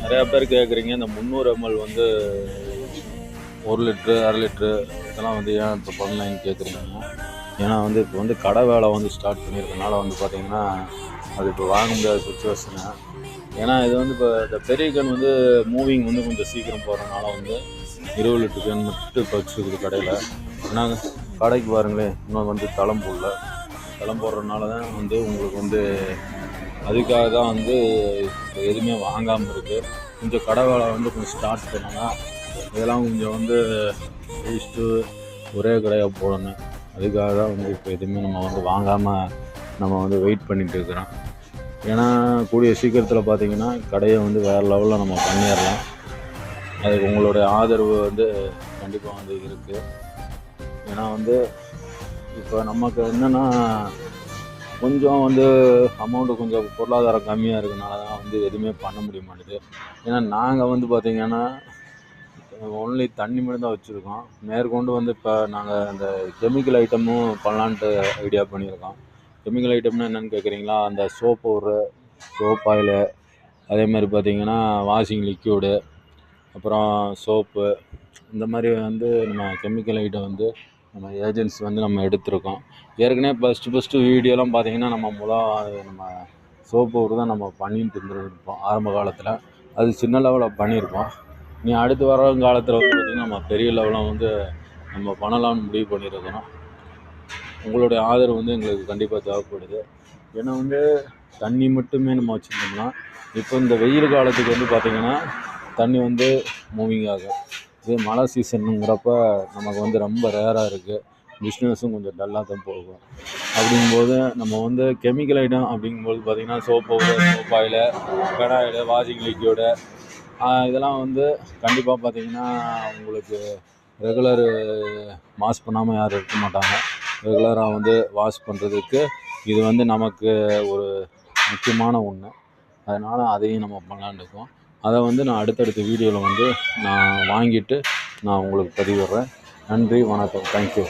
நிறையா பேர் கேட்குறீங்க இந்த 300 ml வந்து 1 லிட்ரு 1/2 லிட்ரு இதெல்லாம் வந்து ஏன் இப்போ பண்ணலைன்னு கேட்குறீங்க. ஏன்னா வந்து இப்போ வந்து கடை வேலை வந்து ஸ்டார்ட் பண்ணியிருக்கனால வந்து பார்த்திங்கன்னா அது இப்போ வாங்க முடியாத சுச்சுவேஷனு. ஏன்னா இது வந்து இப்போ இந்த பெரிய கன் வந்து மூவிங் வந்து கொஞ்சம் சீக்கிரம் போகிறதுனால வந்து 20 லிட்டர் கன் மட்டும் இப்போ வச்சுருக்குது கடையில். ஏன்னா கடைக்கு பாருங்களேன், இன்னும் வந்து தளம் போடுறதுனால தான் வந்து உங்களுக்கு வந்து அதுக்காக தான் வந்து இப்போ எதுவுமே வாங்காமல் இருக்குது. கொஞ்சம் கடை வேலை வந்து கொஞ்சம் ஸ்டார்ட் பண்ணலாம், இதெல்லாம் கொஞ்சம் வந்து லிஸ்ட்டு ஒரே கடையாக போடணும். அதுக்காக தான் வந்து இப்போ எதுவுமே நம்ம வந்து வாங்காமல் நம்ம வந்து வெயிட் பண்ணிகிட்டு இருக்கிறோம். ஏன்னா கூடிய சீக்கிரத்தில் பார்த்திங்கன்னா கடையை வந்து வேறு லெவலில் நம்ம பண்ணிடலாம். அதுக்கு உங்களுடைய ஆதரவு வந்து கண்டிப்பாக வந்து இருக்குது. ஏன்னா வந்து இப்போ நமக்கு என்னென்னா கொஞ்சம் வந்து அமௌண்ட்டு கொஞ்சம் பொருளாதாரம் கம்மியாக இருக்கிறனால தான் வந்து எதுவுமே பண்ண முடிய மாட்டேது. ஏன்னா நாங்கள் வந்து பார்த்திங்கன்னா ஒன்லி தண்ணி மட்டும் தான் வச்சுருக்கோம். மேற்கொண்டு வந்து இப்போ நாங்கள் அந்த கெமிக்கல் ஐட்டமும் பண்ணலான்ட்டு ஐடியா பண்ணியிருக்கோம். கெமிக்கல் ஐட்டம்னா என்னென்னு கேட்குறீங்களா, அந்த சோப் பவுட்ரு, சோப் ஆயிலு, அதேமாதிரி பார்த்திங்கன்னா வாஷிங் லிக்யூடு, அப்புறம் சோப்பு, இந்த மாதிரி வந்து நம்ம கெமிக்கல் ஐட்டம் வந்து நம்ம ஏஜென்சி வந்து நம்ம எடுத்திருக்கோம். ஏற்கனவே ஃபஸ்ட்டு வீடியோலாம் பார்த்திங்கன்னா நம்ம சோப் பவுடர் தான் நம்ம பண்ணிட்டு இருந்துருப்போம் ஆரம்ப காலத்தில். அது சின்ன லெவலில் பண்ணியிருப்போம். நீ அடுத்து வர காலத்தில் வந்து பார்த்திங்கன்னா நம்ம பெரிய லெவலில் வந்து நம்ம பண்ணலாம்னு முடிவு பண்ணியிருக்கிறோம். உங்களுடைய ஆதரவு வந்து எங்களுக்கு கண்டிப்பாக தேவைப்படுது. ஏன்னா வந்து தண்ணி மட்டுமே நம்ம வச்சுருந்தோம்னா இப்போ இந்த வெயில் காலத்துக்கு வந்து பார்த்திங்கன்னா தண்ணி வந்து மூவிங் ஆகும். இதே மழை சீசனுங்கிறப்ப நமக்கு வந்து ரொம்ப ரேராக இருக்குது, பிஸ்னஸும் கொஞ்சம் டல்லாக தான் போகும். அப்படிங்கும்போது நம்ம வந்து கெமிக்கல் ஐட்டம் அப்படிங்கும்போது பார்த்திங்கன்னா சோப் பவுடர், சோப் ஆயிலு, கடை ஆயிலு, வாஷிங் லிக்யூடு, இதெல்லாம் வந்து கண்டிப்பாக பார்த்திங்கன்னா உங்களுக்கு ரெகுலரு வாஷ் பண்ணாமல் யாரும் இருக்க மாட்டாங்க. ரெகுலராக வந்து வாஷ் பண்ணுறதுக்கு இது வந்து நமக்கு ஒரு முக்கியமான ஒன்று. அதனால் அதையும் நம்ம பண்ணலான்னு இருக்கோம். அதை வந்து நான் அடுத்தடுத்த வீடியோவில் வந்து நான் வாங்கிட்டு நான் உங்களுக்கு பதிவிடுறேன். நன்றி, வணக்கம், தேங்க்யூ.